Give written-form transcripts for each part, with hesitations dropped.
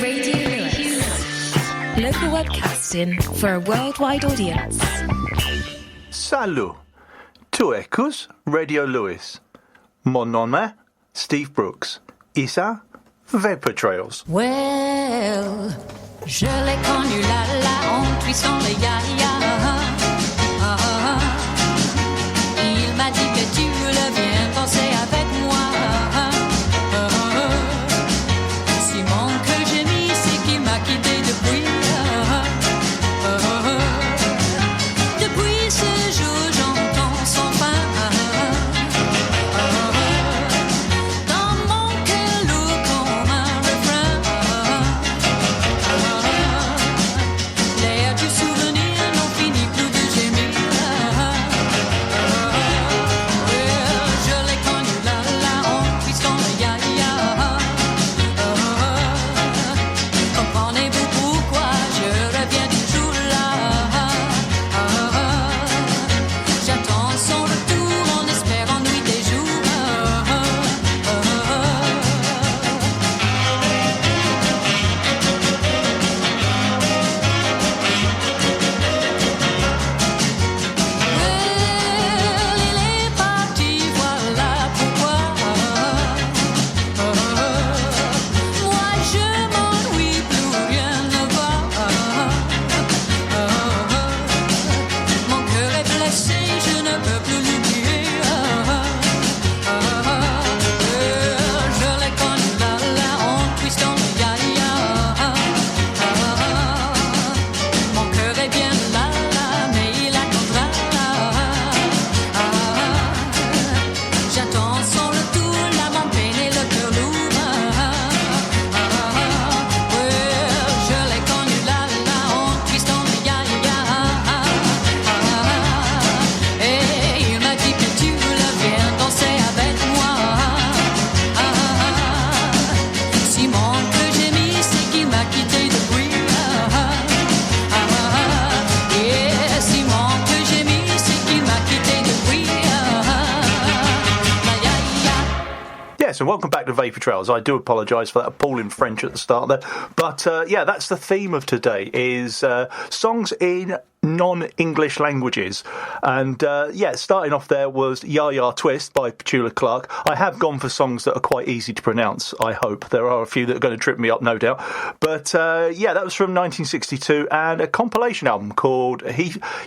Radio Lewis. Local webcasting for a worldwide audience. Salut. Tu écoutes Radio Lewis. Mon nom est Steve Brooks. Et ça, Vapour Trails. Well, je l'ai connu là, en cuisson les ya-ya. Il m'a dit que tu le viens danser avec moi. Simon que j'ai mis, c'est qu'il m'a quitté depuis. Depuis ce jour, j'entends son pain. Dans mon cœur lourd comme un refrain. L'air du souvenir n'en finit plus de gémir. Je l'ai connu là, en cuisson le ya-ya. Comprenez-vous pourquoi je reviens toujours là? J'attends son retour en espérant nuit et jour. Il est parti, voilà pourquoi. Moi je m'ennuie, plus rien ne va. Mon cœur est blessé, je ne peux plus l'oublier. Je l'ai connu là, en cuisson le ya-ya. Mon cœur est bien là, mais il attendra. J'attends son retour, l'âme peine et le cœur lourd. Je l'ai connu là, en cuisson le ya-ya. Et il m'a dit que tu le viens danser avec moi. Simon que j'ai mis, c'est qu'il m'a quitté depuis. Et Simon que j'ai mis, c'est qu'il m'a quitté depuis. Yes, and welcome back to Vapour Trails. I do apologise for that appalling French at the start there. But, yeah, that's the theme of today, is songs in non-English languages. And, yeah, starting off there was Ya Ya Twist by Petula Clark. I have gone for songs that are quite easy to pronounce, I hope. There are a few that are going to trip me up, no doubt. But, yeah, that was from 1962 and a compilation album called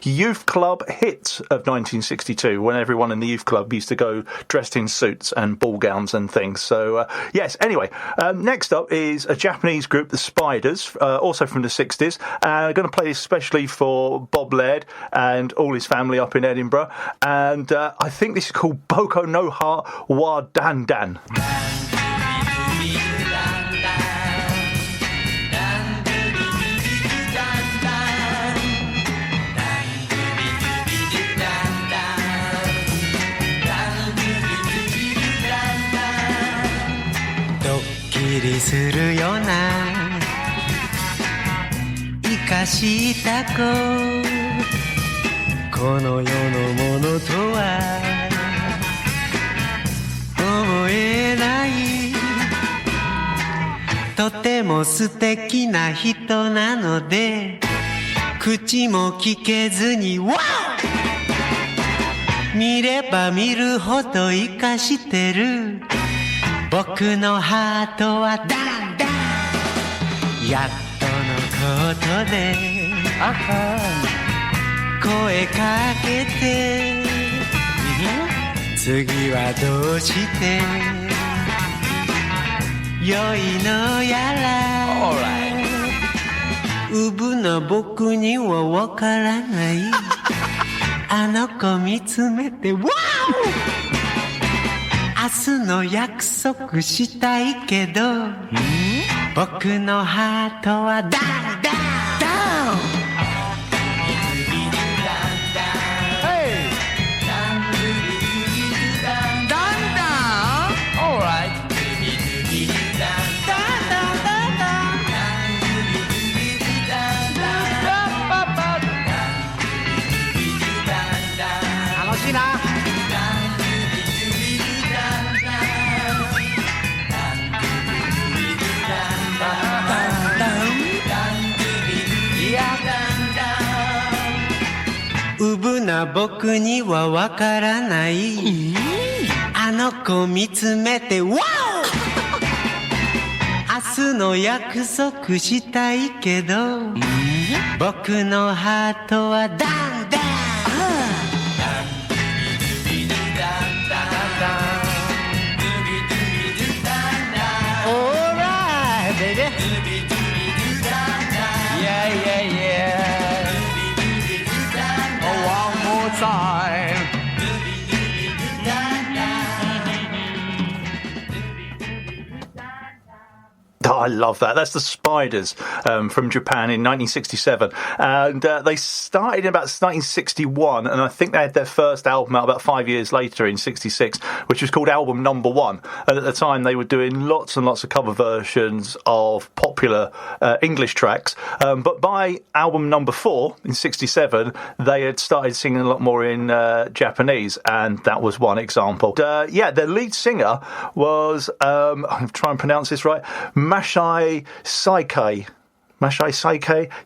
Youth Club Hits of 1962, when everyone in the youth club used to go dressed in suits and ball gowns and things. So, yes, anyway, next up is a Japanese group, The Spiders, also from the 60s. I'm going to play this especially for Bob Laird and all his family up in Edinburgh. And I think this is called Boko no Ha wa Dan Dan. Dokkiri suru yo na 生かした子この世のものとは思えないとても素敵な人なので口も聞けずにワオ見れば見るほど生かしてる僕のハートはダンダンやっとのことで声かけて次はどうして良いのやらうぶな僕にはわからないあの子見つめてワオ明日の約束したいけど僕のハートはダンダンダンな僕にはわからない、あの子見つめてワオ明日の約束したいけど、僕のハートはダンダンAlright, baby. Yeah, yeah, yeah. Oh, one more time. Oh, I love that. That's the Spiders from Japan in 1967. And they started in about 1961, and I think they had their first album out about 5 years later in 66, which was called Album Number 1. And at the time, they were doing lots and lots of cover versions of popular English tracks. But by album number 4 in 67, they had started singing a lot more in Japanese, and that was one example. Their lead singer was, I'm trying to pronounce this right, Mashai Saikei.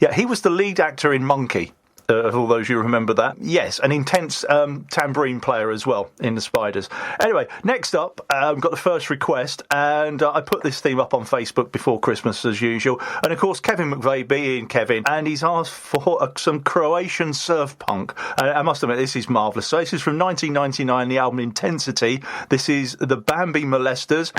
Yeah, he was the lead actor in Monkey. All those you remember that. Yes, an intense tambourine player as well in the Spiders. Anyway, next up, I've got the first request, and I put this theme up on Facebook before Christmas as usual. And of course, Kevin McVeigh being Kevin, and he's asked for some Croatian surf punk. I must admit, this is marvellous. So this is from 1999, the album Intensity. This is the Bambi Molesters.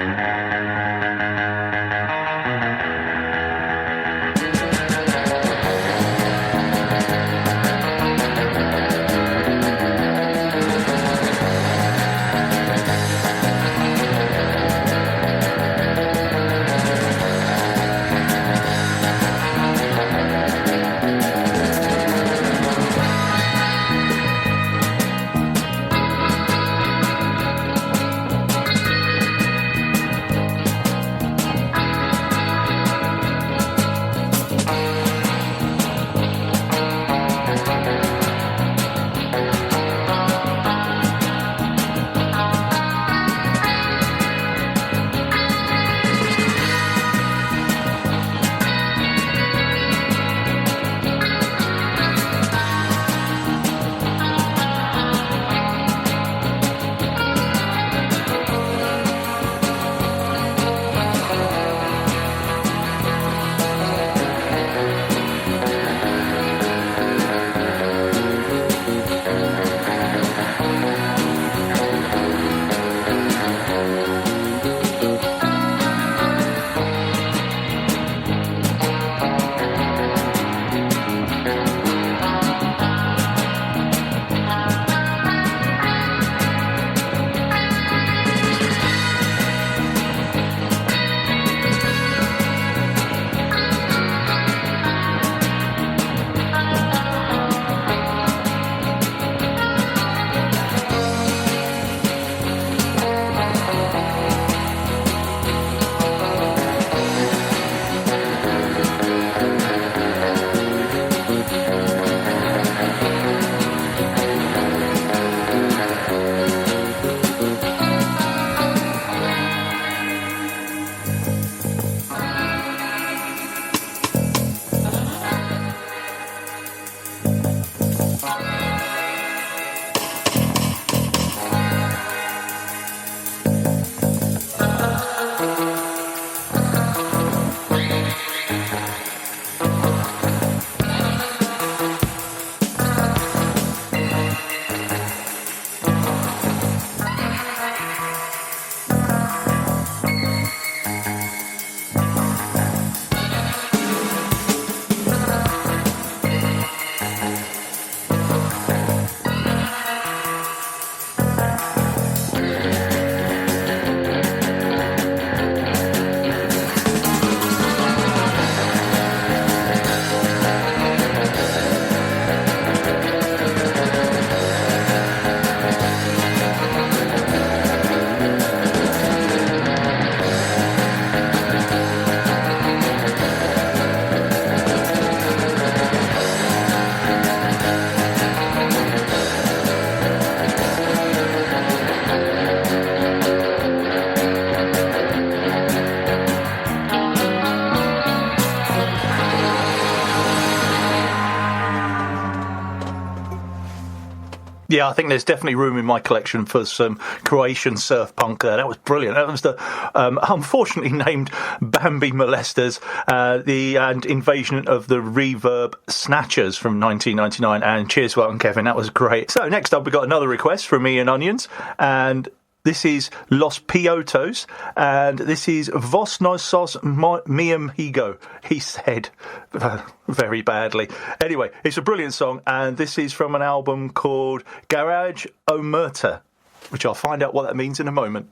Yeah, I think there's definitely room in my collection for some Croatian surf punk there. That was brilliant. That was the unfortunately named Bambi Molesters, and Invasion of the Reverb Snatchers from 1999. And cheers for that one, Kevin. That was great. So next up, we got another request from Ian Onions, and this is Los Piotos, and this is Vos no sos mi amigo, he said very badly. Anyway, it's a brilliant song, and this is from an album called Garage Omerta, which I'll find out what that means in a moment.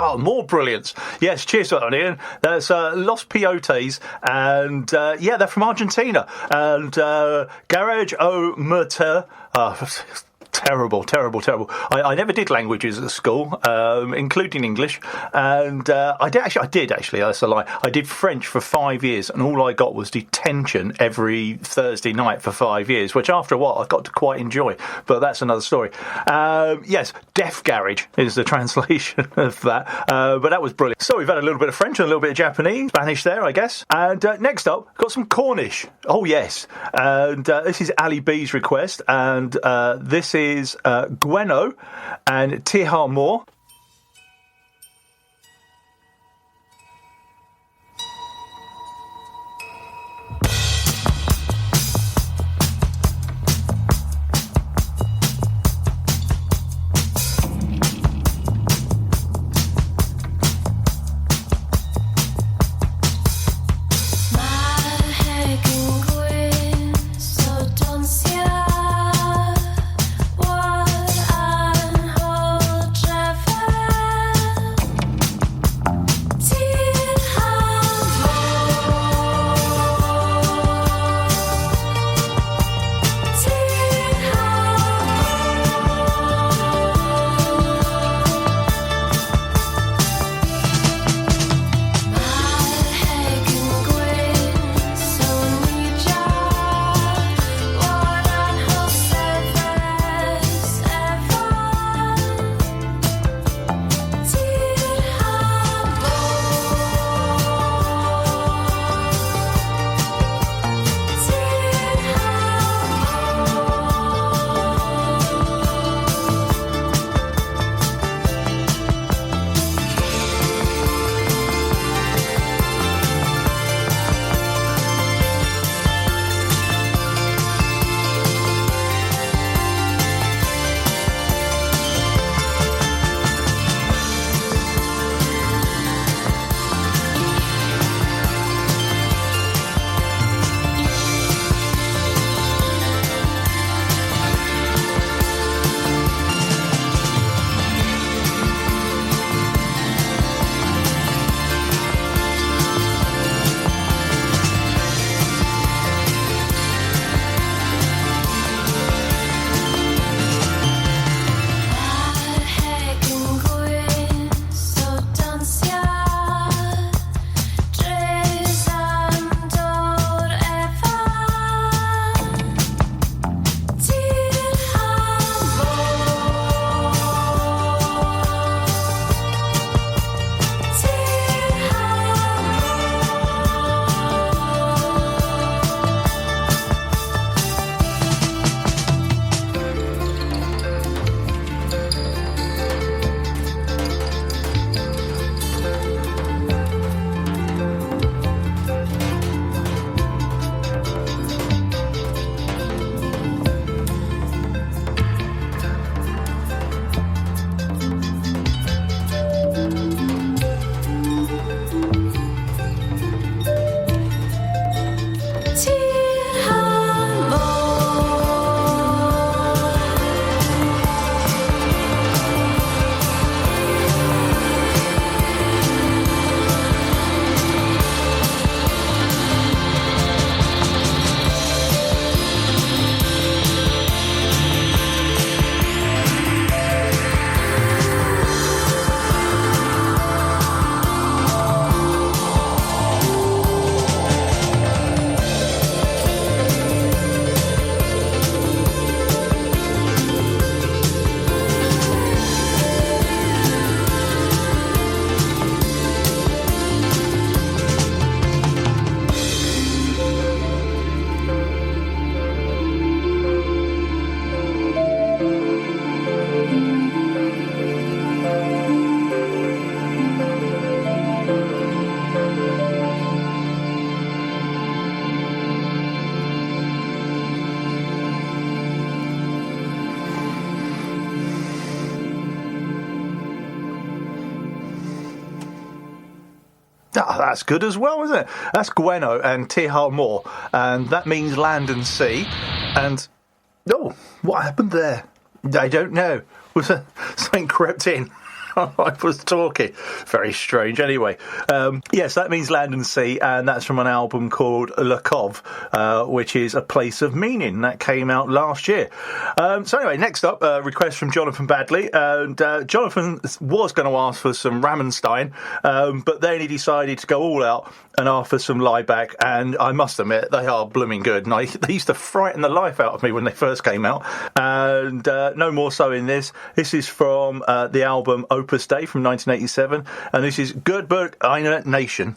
Oh, more brilliance. Yes, cheers to that one, Ian. There's Los Piotes, and yeah, they're from Argentina. And Garage Omerta. Terrible. I never did languages at school, including English, and I did actually. That's a lie. I did French for 5 years, and all I got was detention every Thursday night for 5 years, which after a while I got to quite enjoy. But that's another story. Yes, Deaf Garage is the translation of that. But that was brilliant. So we've had a little bit of French and a little bit of Japanese, Spanish there, I guess. And next up, got some Cornish. Oh yes, and this is Ali B's request, and this is Gweno and Tihar Moore. Traffic Oh, that's good as well, isn't it? That's Gweno and Tihar Moore, and that means land and sea. And oh, what happened there? I don't know. Was something crept in? I was talking. Very strange. Anyway, yes, that means land and sea, and that's from an album called Le Cove, which is a place of meaning. That came out last year. So anyway, next up, request from Jonathan Badley. And Jonathan was going to ask for some Rammstein, but then he decided to go all out and ask for some Liebeck, and I must admit, they are blooming good. And they used to frighten the life out of me when they first came out, and no more so in this. This is from the album Opus Dei from 1987, and this is Göteborg eine Nation.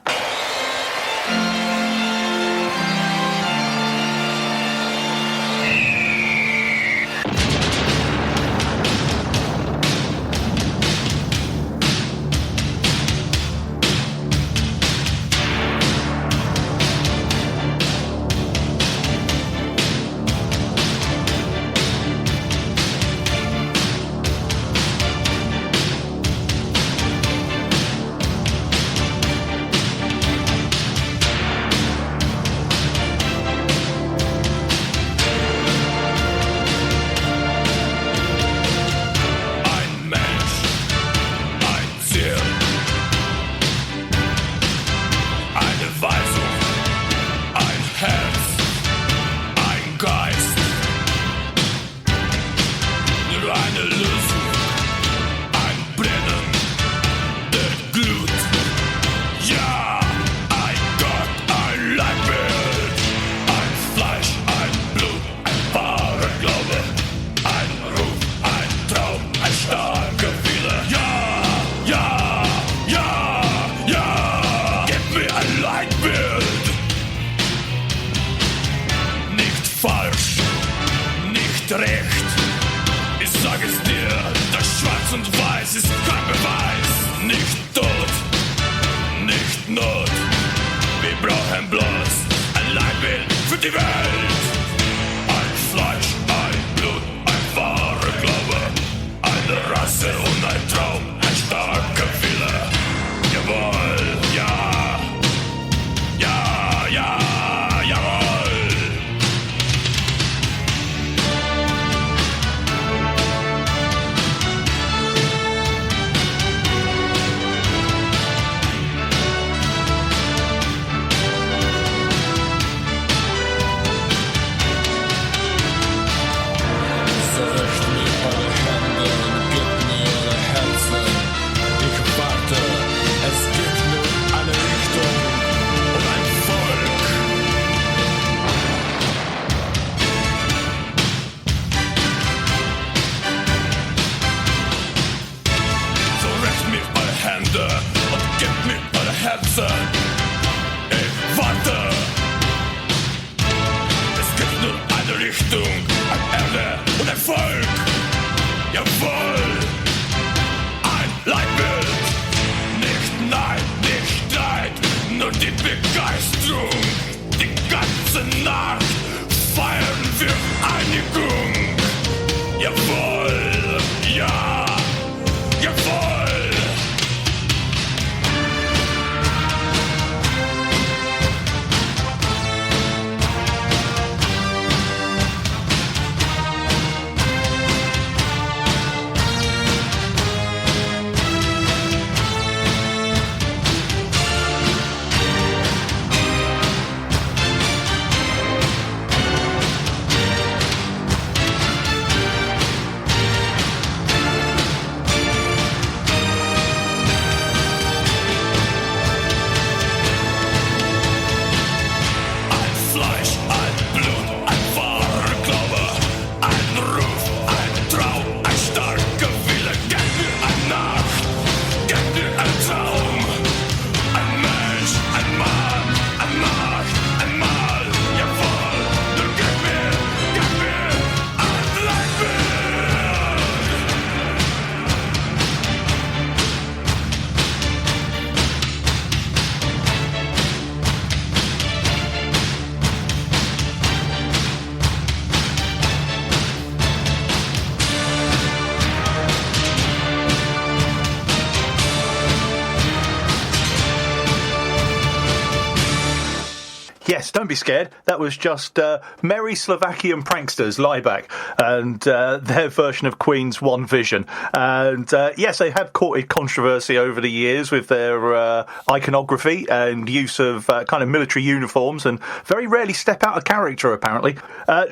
don't be scared. That was just Merry Slovakian Pranksters, Lieback, and their version of Queen's One Vision. And yes, they have courted controversy over the years with their iconography and use of kind of military uniforms, and very rarely step out of character, apparently.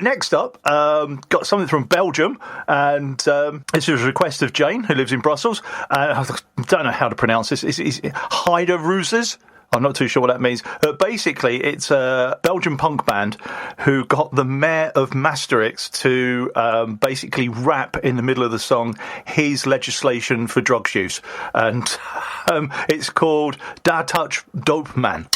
Next up, got something from Belgium, and this was a request of Jane, who lives in Brussels. I don't know how to pronounce this. Is Haida Rooses? I'm not too sure what that means. Basically, it's a Belgian punk band who got the mayor of Maastricht to basically rap in the middle of the song his legislation for drugs use. And it's called Da Touch Dope Man.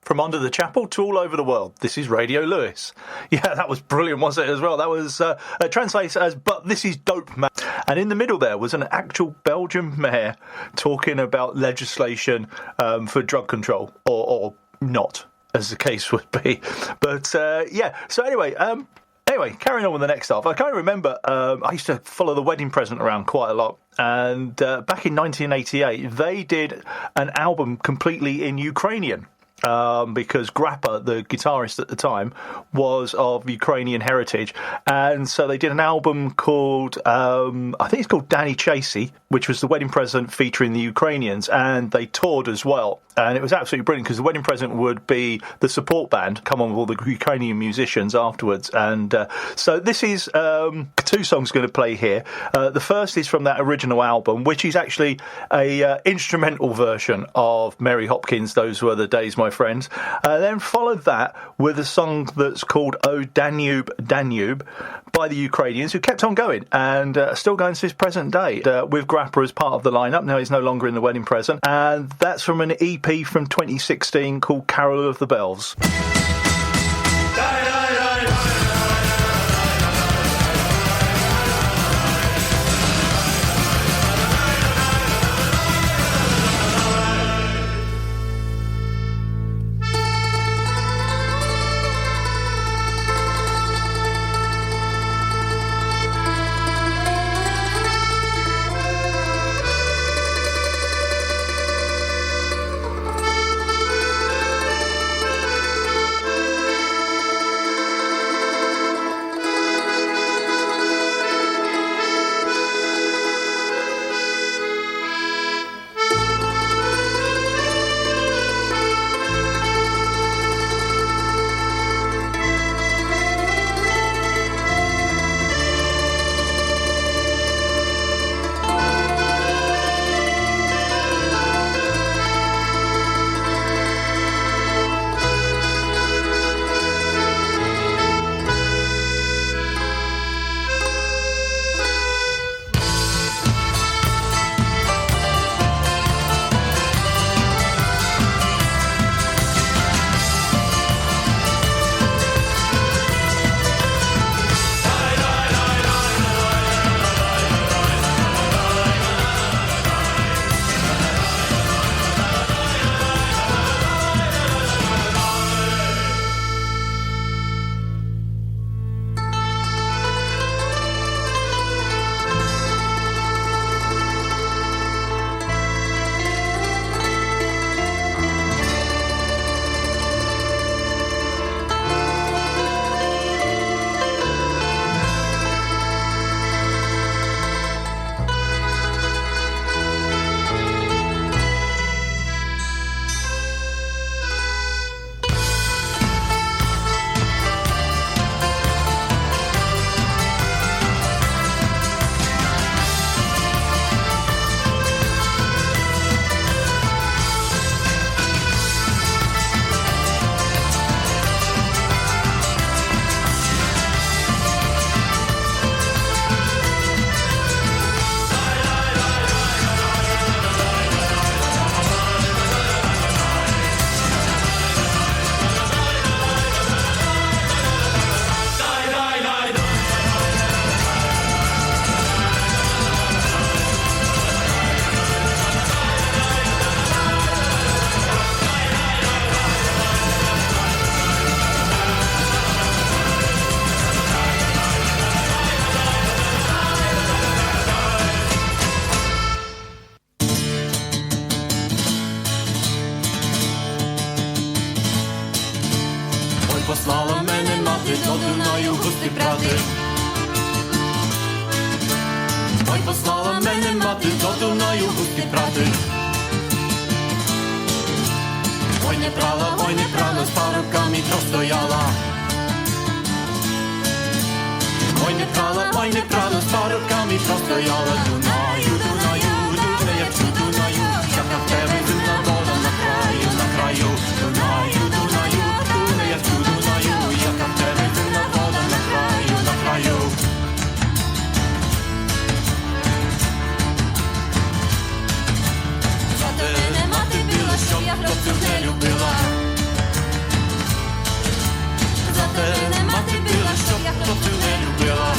From under the chapel to all over the world, this is Radio Lewis. Yeah, that was brilliant, wasn't it, as well? That was translated as, but this is dope, man. And in the middle there was an actual Belgian mayor talking about legislation for drug control, or not, as the case would be. But, yeah, so anyway, carrying on with the next stuff. I can't remember, I used to follow The Wedding Present around quite a lot. And back in 1988, they did an album completely in Ukrainian. Because Grappa, the guitarist at the time, was of Ukrainian heritage. And so they did an album called, I think it's called Danny Chasey, which was The Wedding Present featuring the Ukrainians. And they toured as well. And it was absolutely brilliant because The Wedding Present would be the support band, come on with all the Ukrainian musicians afterwards. And so this is two songs going to play here. The first is from that original album, which is actually a instrumental version of Mary Hopkins' Those Were the Days, My my friends. Then followed that with a song that's called Oh Danube, Danube by the Ukrainians, who kept on going and still going to this present day, with Grappa as part of the lineup. Now he's no longer in the wedding present, and that's from an EP from 2016 called Carol of the Bells. Послала мене мати до Дунаю густи брати. Ой, послала мене мати до Дунаю густи брати. Ой, не прала, з парубками простояла. Ой, не прала, з парубками простояла. Дунаю, Дунаю, Дунаю, Дунаю, чака в тебе дивна вода на краю, на краю. Дунаю, Дунаю, Дунаю, Дунаю, яка в тебе дивна вода на краю, на краю. За тебе мати била, щоб я хлопців не любила. За тебе мати била, щоб я хлопців не любила.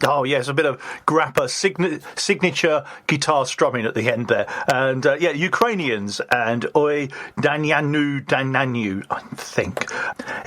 Oh, yes, a bit of grappa, signature guitar strumming at the end there. And, yeah, Ukrainians and Oi Danyanyu, I think.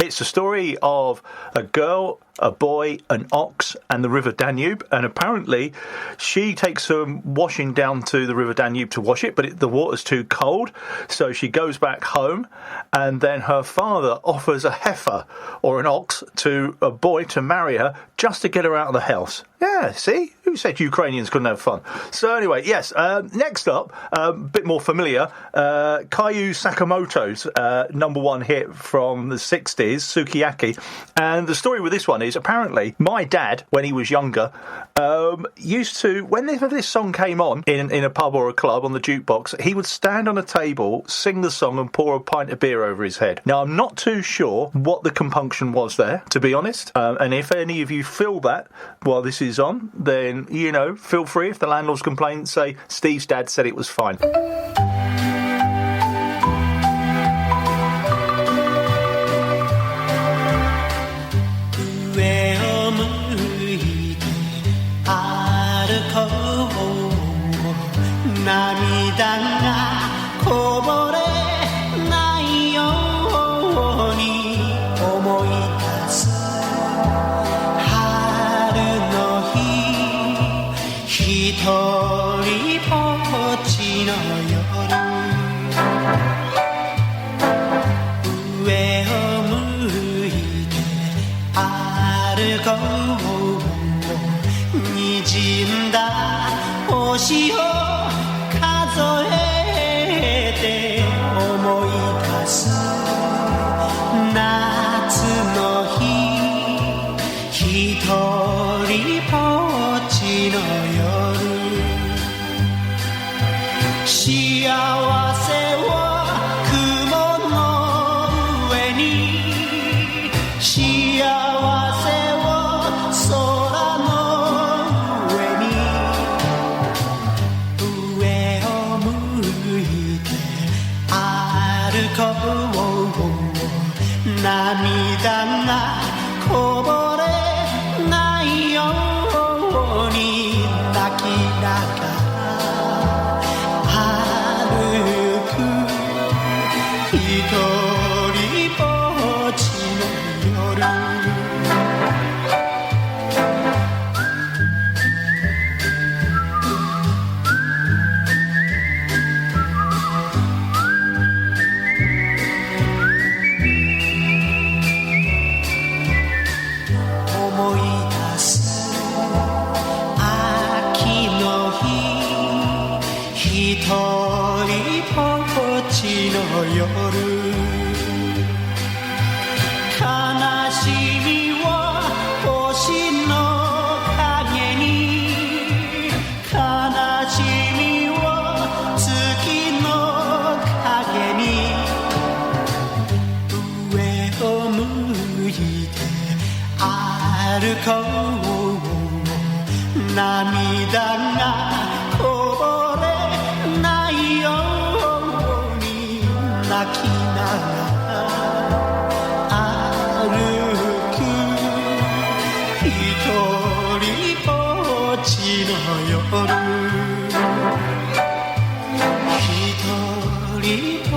It's a story of a girl, a boy, an ox, and the River Danube. And apparently she takes some washing down to the River Danube to wash it, but the water's too cold. So she goes back home, and then her father offers a heifer or an ox to a boy to marry her just to get her out of the house. Yeah, see? Who said Ukrainians couldn't have fun? So anyway, yes, next up, a bit more familiar, Kayu Sakamoto's #1 hit from the 60s, Sukiyaki. And the story with this one is apparently my dad, when he was younger, used to, whenever this song came on in a pub or a club on the jukebox, he would stand on a table, sing the song and pour a pint of beer over his head. Now, I'm not too sure what the compunction was there, to be honest. And if any of you feel that while this is on, then, you know, feel free. If the landlord's complain, say, Steve's dad said it was fine. 星を数えて思い出す夏の日一人ぼっちの夜幸せを雲の上に幸せを空の上に上を向いて歩こう涙がこぼれないように泣きながら歩く一人ぼっちの夜思い出す秋の日一人ぼっちの夜悲しみを星の影に悲しみを月の影に上を向いて歩こう涙がこぼれないように泣きながら歩く一人ぼっちの夜一人ぼ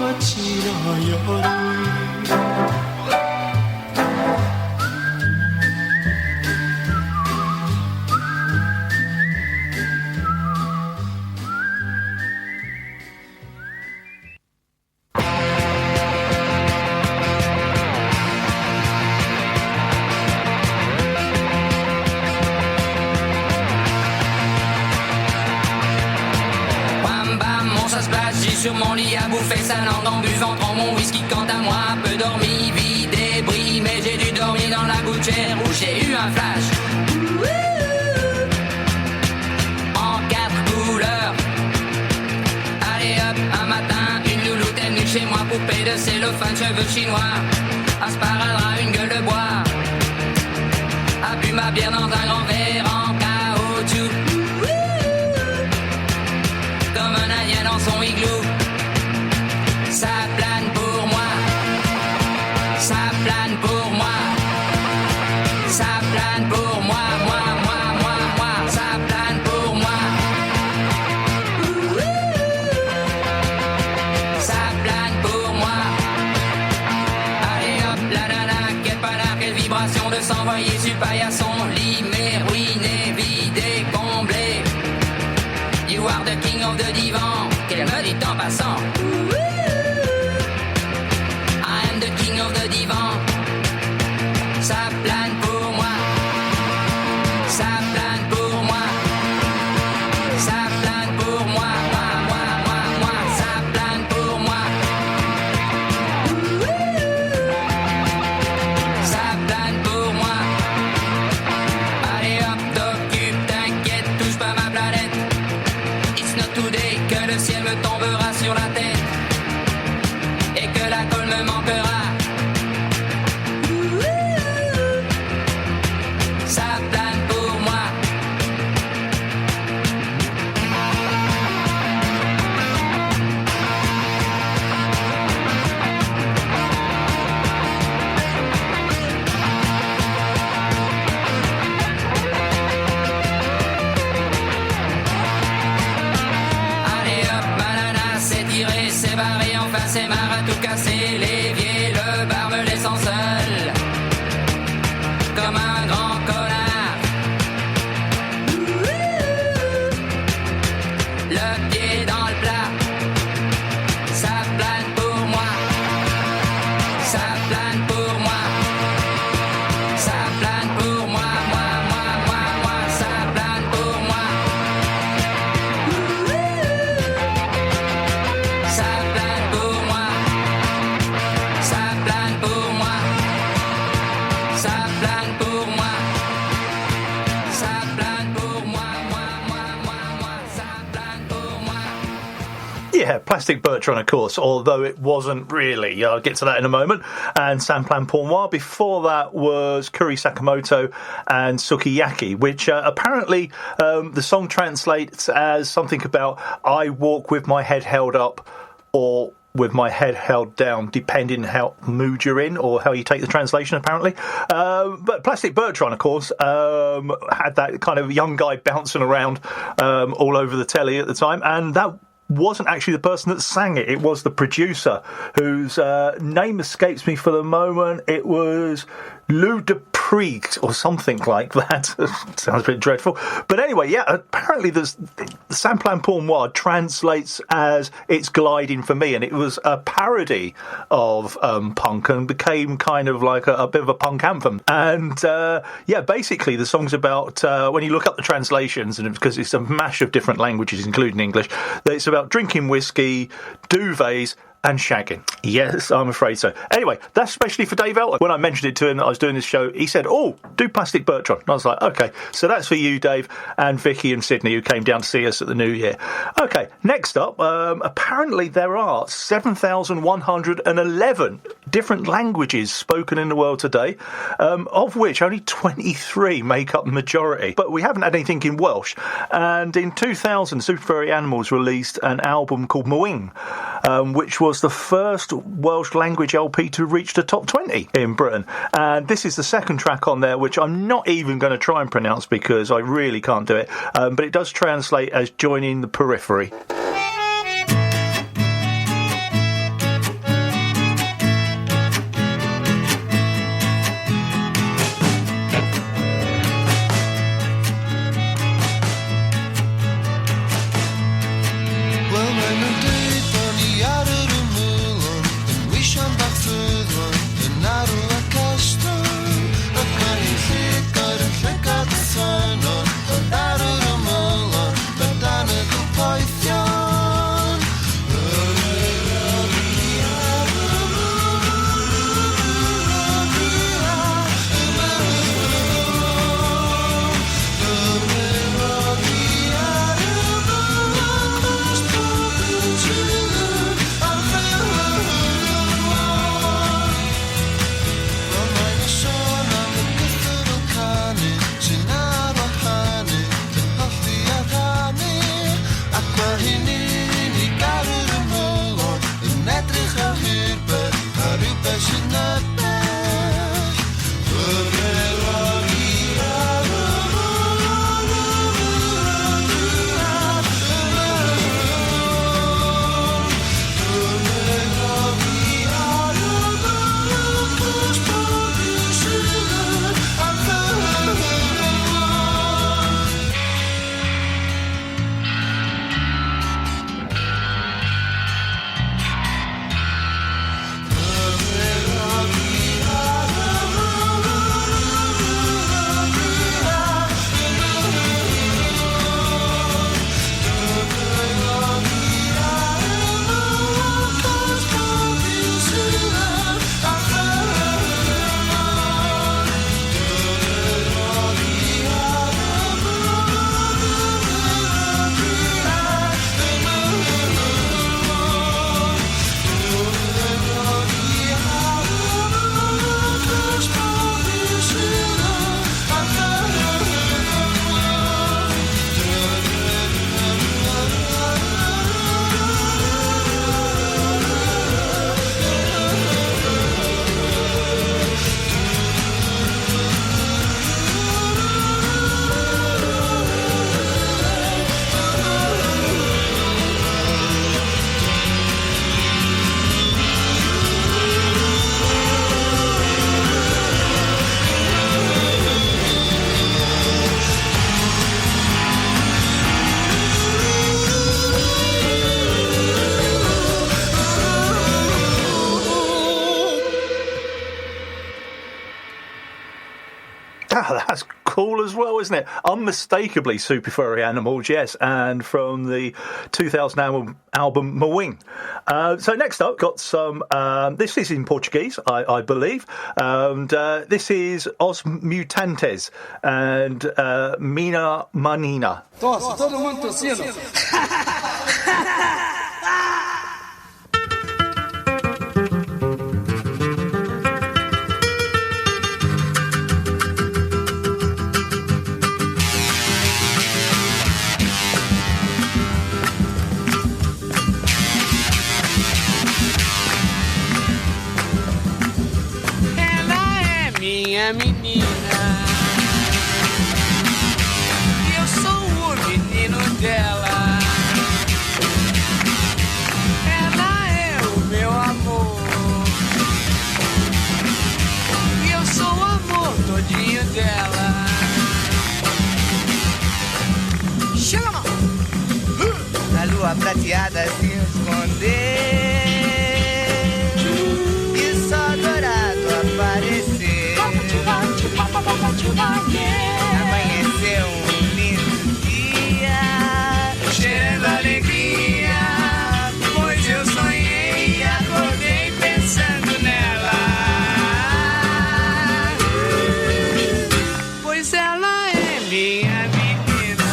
っちの夜 bouffé sa langue en buvant trop mon whisky. Quant à moi, peu dormi, vie débris, mais j'ai dû dormir dans la gouttière où j'ai eu un flash. En 4 couleurs. Allez hop, un matin, une louloute est venue chez moi, poupée de cellophane, cheveux chinois, un sparadrap, une gueule de bois, a bu ma bière dans un grand verre en caoutchouc, comme un indien dans son igloo. Ça plane pour moi, ça plane pour moi, ça plane pour moi, moi, ça plane pour moi. Ça plane pour moi. Allez hop, la nana, quelle panard, quelle vibration de s'envoyer sur paillasson. Limé, ruiné, vidé, comblé. You are the king of the divan, qu'elle me dit en passant. I am the king of the divan. Ça plane pour moi. Ça plane pour moi. Ça plane pour moi. Moi. Ça plane pour moi. Ça plane pour moi. Allez hop, t'occupe, t'inquiète, touche pas ma planète. It's not today que le ciel me tombera sur la tête et que la colle me manquera. Ça plane pour moi. Allez hop, banana, c'est tiré, c'est barré, enfin c'est marre à tout casser. L'évier, le bar me laissant seul, comme un grand connard. Le pied dans le plat, ça plane pour moi. Ça plane pour moi. Ça plane pour moi, moi, ça plane pour moi. Ça plane pour moi. Ça plane pour moi. Ça plane pour moi. Ça plane pour moi, moi, ça plane pour moi. Yeah, Plastic Bertrand, of course, although it wasn't really. I'll get to that in a moment. And Samplan Pour Moi. Before that was Kuri Sakamoto and Sukiyaki, which apparently the song translates as something about I walk with my head held up or with my head held down, depending how mood you're in or how you take the translation, apparently. But Plastic Bertrand, of course, had that kind of young guy bouncing around all over the telly at the time, and that wasn't actually the person that sang it. It was the producer, whose name escapes me for the moment. It was Lou Dupree or something like that. Sounds a bit dreadful. But anyway, yeah, apparently the Samplan Pour Moi translates as It's Gliding for Me, and it was a parody of punk and became kind of like a bit of a punk anthem. And yeah, basically the song's about, when you look up the translations, and because it's a mash of different languages, including English, it's about drinking whiskey, duvets, and shagging. Yes, I'm afraid so. Anyway, that's especially for Dave Elton. When I mentioned it to him that I was doing this show, he said, oh, do Plastic Bertrand. And I was like, okay, so that's for you, Dave, and Vicky and Sydney, who came down to see us at the New Year. Okay, next up, apparently there are 7,111 different languages spoken in the world today, of which only 23 make up the majority. But we haven't had anything in Welsh. And in 2000, Super Furry Animals released an album called Mwing, which was the first Welsh language LP to reach the top 20 in Britain. And this is the second track on there, which I'm not even going to try and pronounce because I really can't do it. But it does translate as joining the periphery. Poethion That's cool as well, isn't it? Unmistakably super furry animals, yes, and from the 2000 album Mawing. So next up, got some, this is in Portuguese, I believe, and this is Os Mutantes and Mina Manina. Torce, todo mundo torcendo. Minha menina, eu sou o menino dela. Ela é o meu amor, e eu sou o amor todinho dela. Chega, mão! A lua prateada se esconder e só dourado aparecer. Amanheceu um lindo dia, cheirando alegria, pois eu sonhei e acordei pensando nela. Pois ela é minha menina,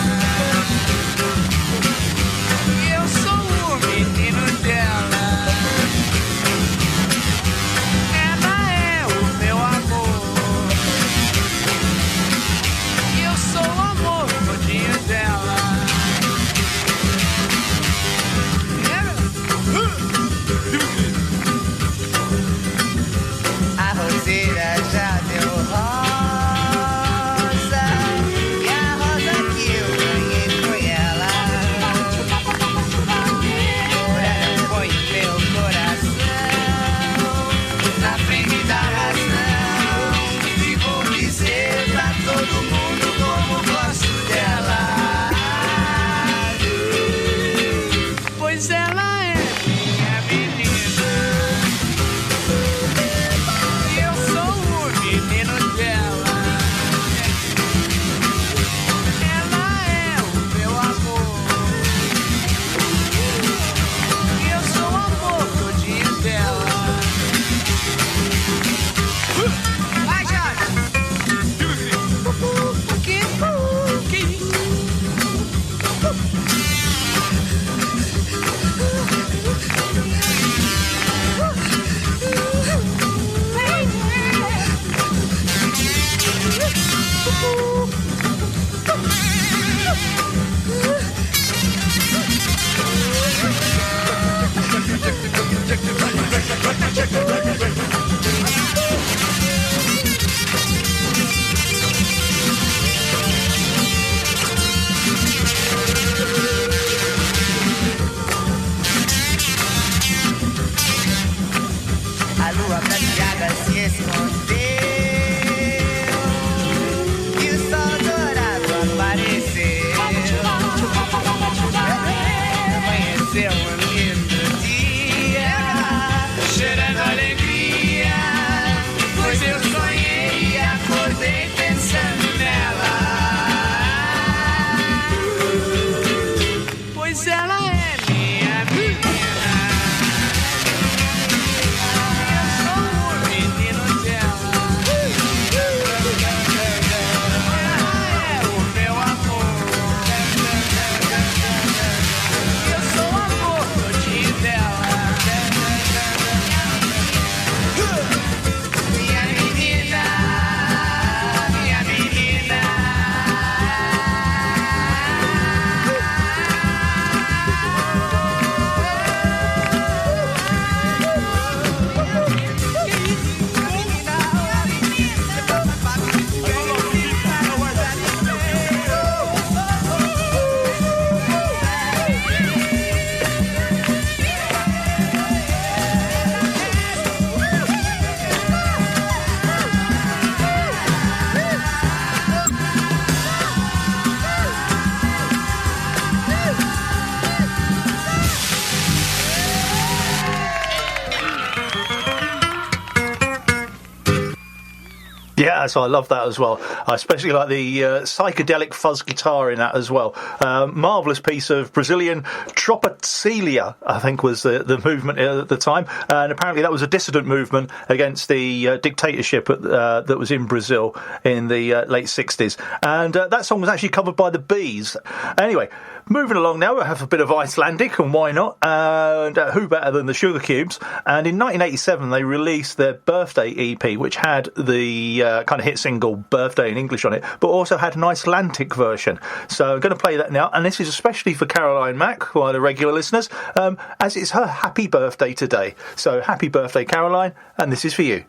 e eu sou o menino dela. Ela é o meu amor, sou o amor todinho dela. A roseira já deu rosa, e a rosa que eu ganhei foi ela. Ora, põe meu coração na frente da razão, e vou dizer pra todo mundo como gosto dela. Pois ela é minha menina, e eu sou Yeah, so I love that as well. I especially like the psychedelic fuzz guitar in that as well. Marvellous piece of Brazilian tropacilia, I think was the movement at the time. And apparently that was a dissident movement against the dictatorship that was in Brazil in the late 60s. And that song was actually covered by the Bees. Anyway, moving along now, we have a bit of Icelandic, and why not? And who better than the Sugar Cubes? And in 1987, they released their Birthday EP, which had the kind of hit single Birthday in English on it, but also had an Icelandic version. So I'm going to play that now, and this is especially for Caroline Mack, one of the regular listeners, as it's her happy birthday today. So happy birthday, Caroline, and this is for you.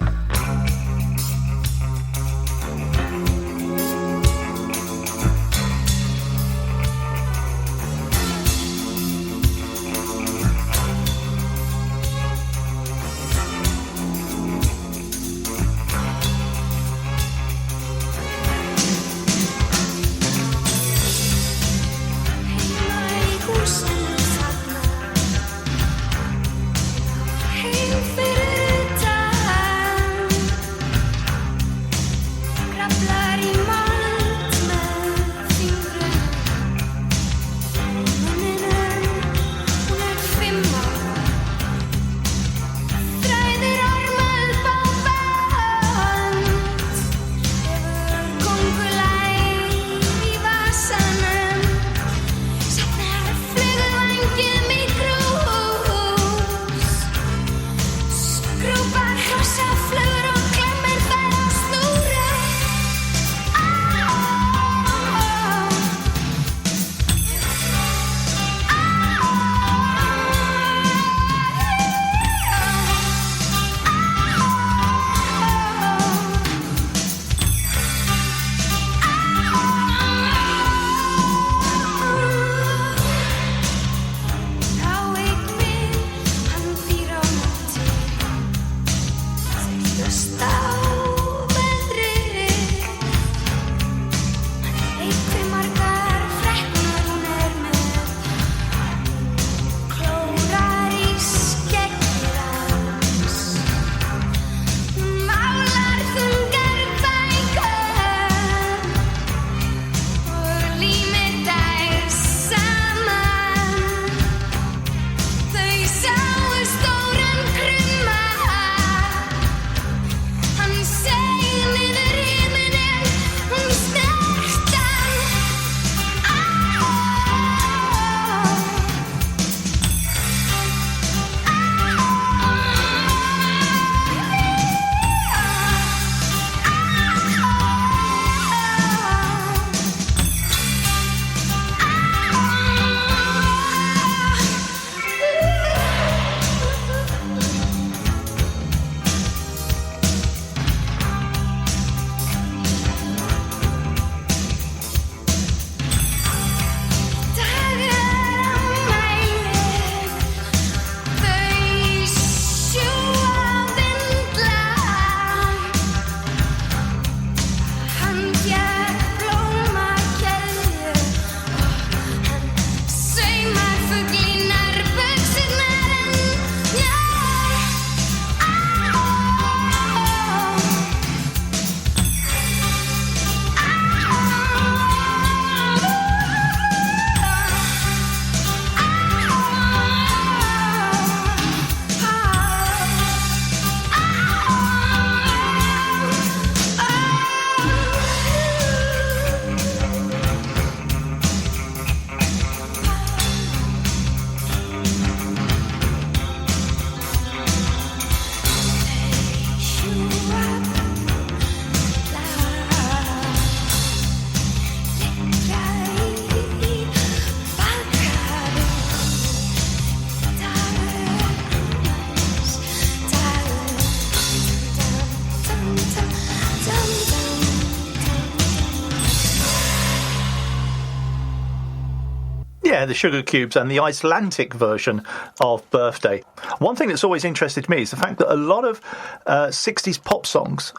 Yeah, the Sugar Cubes and the Icelandic version of Birthday. One thing that's always interested me is the fact that a lot of 60s pop songs,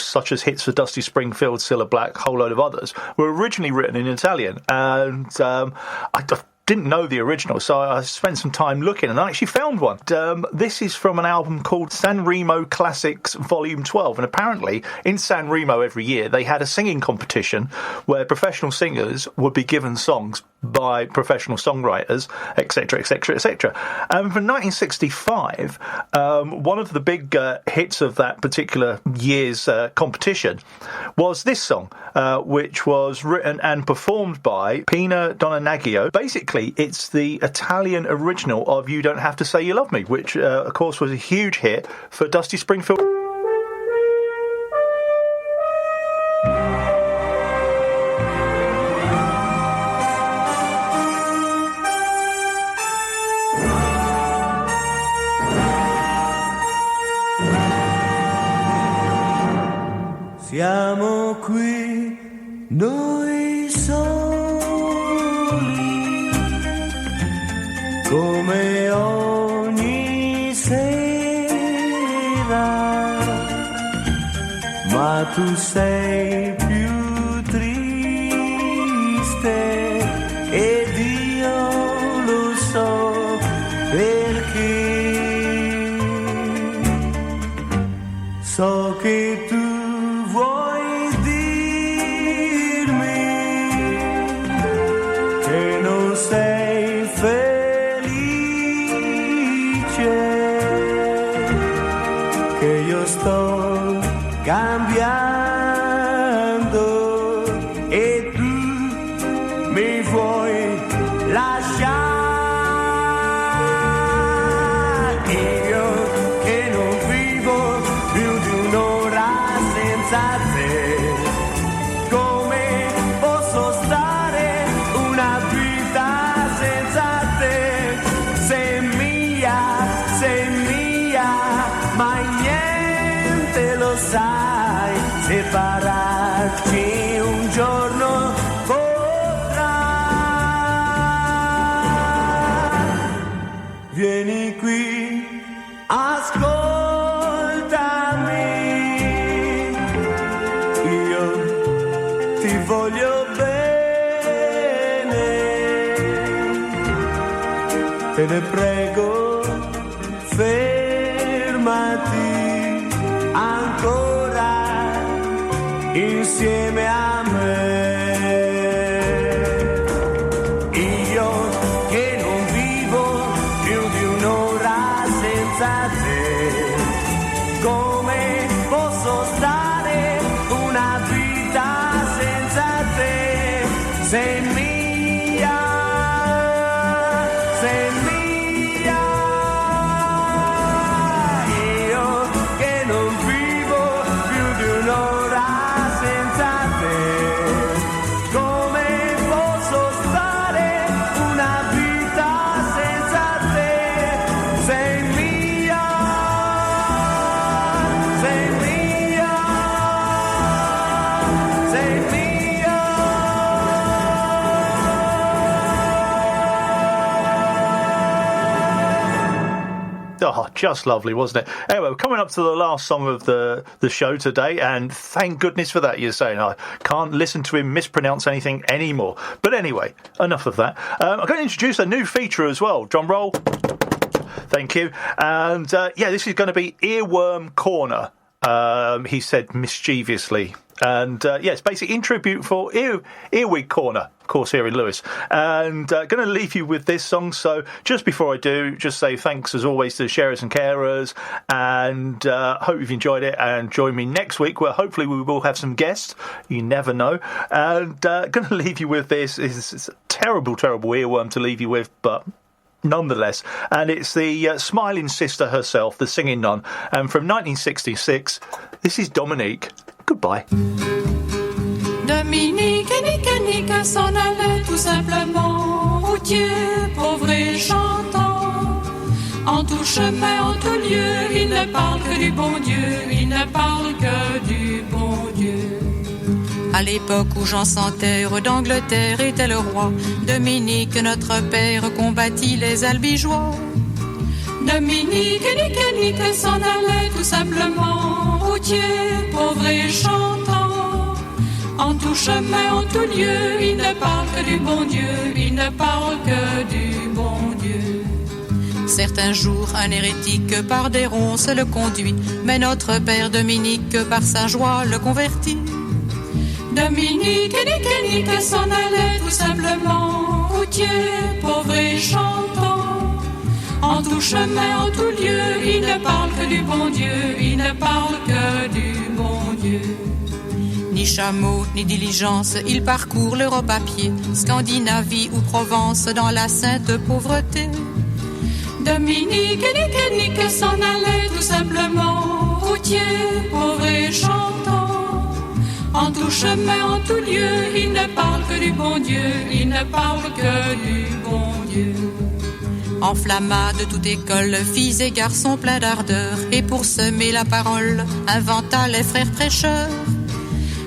such as hits for Dusty Springfield, Cilla Black, a whole load of others, were originally written in Italian. And didn't know the original, so I spent some time looking and I actually found one. This is from an album called San Remo Classics Volume 12, and apparently in San Remo every year they had a singing competition where professional singers would be given songs by professional songwriters, etc, etc, etc. And from 1965, one of the big hits of that particular year's competition was this song, which was written and performed by Pina Donaggio. Basically, it's the Italian original of You Don't Have to Say You Love Me, which, of course, was a huge hit for Dusty Springfield. Siamo qui noi soli, come ogni sera, ma tu sei più triste ed io lo so perché. So che tu vuoi dirmi che non sei felice, che io sto cambiando e tu mi vuoi lasciare. Io che non vivo più di un'ora senza te, come posso stare una vita senza te? Sei mia, ma niente lo sai, separarci un giorno potrà. Vieni qui, ascoltami, io ti voglio bene, te ne prego, fermati ancora insieme a me. Io che non vivo più di un'ora senza te, come posso stare una vita senza te? Sei mia, sei mia. Io che non vivo più di un'ora senza te, come posso stare una vita senza te? Sei mia, sei mia, sei mia. Oh, just lovely, wasn't it? Anyway, we're coming up to the last song of the show today, and thank goodness for that. You're saying I can't listen to him mispronounce anything anymore. But anyway, enough of that. I'm going to introduce a new feature as well. Drum roll. Thank you. And yeah, this is going to be Earworm Corner, he said mischievously. And yeah, it's basically in tribute for Earwig Corner, of course, here in Lewis. And going to leave you with this song. So just before I do, just say thanks as always to the sharers and carers, and hope you've enjoyed it. And join me next week, where hopefully we will have some guests. You never know. And going to leave you with this. It's a terrible, terrible earworm to leave you with, but nonetheless. And it's the smiling sister herself, the singing nun. And from 1966, this is Dominique. Goodbye. Dominique et Nick s'en allait tout simplement, routier, pauvre et chantant. En tout chemin, en tout lieu, il ne parle que du bon Dieu, il ne parle que du bon Dieu. À l'époque où Jean sans terre d'Angleterre était le roi, Dominique, notre père, combattit les albigeois. Dominique et Nick s'en allait tout simplement, routier, pauvre et chantant. En tout chemin, en tout lieu, il ne parle que du bon Dieu, il ne parle que du bon Dieu. Certains jours, un hérétique par des ronces le conduit, mais notre père Dominique par sa joie le convertit. Dominique, nique, s'en allait tout simplement, routier, pauvre et chantant. En tout chemin, en tout lieu, il ne parle que du bon Dieu, il ne parle que du bon Dieu. Ni chameau, ni diligence, il parcourt l'Europe à pied, Scandinavie ou Provence dans la sainte pauvreté. Dominique, nique, s'en allait tout simplement, routier, pauvre et chantant. En tout chemin, en tout lieu, il ne parle que du bon Dieu, il ne parle que du bon Dieu. Enflamma de toute école, filles et garçons pleins d'ardeur, et pour semer la parole, inventa les frères prêcheurs.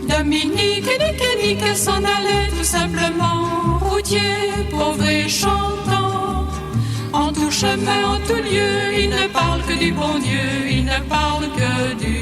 Dominique, nique, s'en allait tout simplement, routier, pauvre et chantant. En tout chemin, en tout lieu, il ne parle que du bon Dieu, il ne parle que du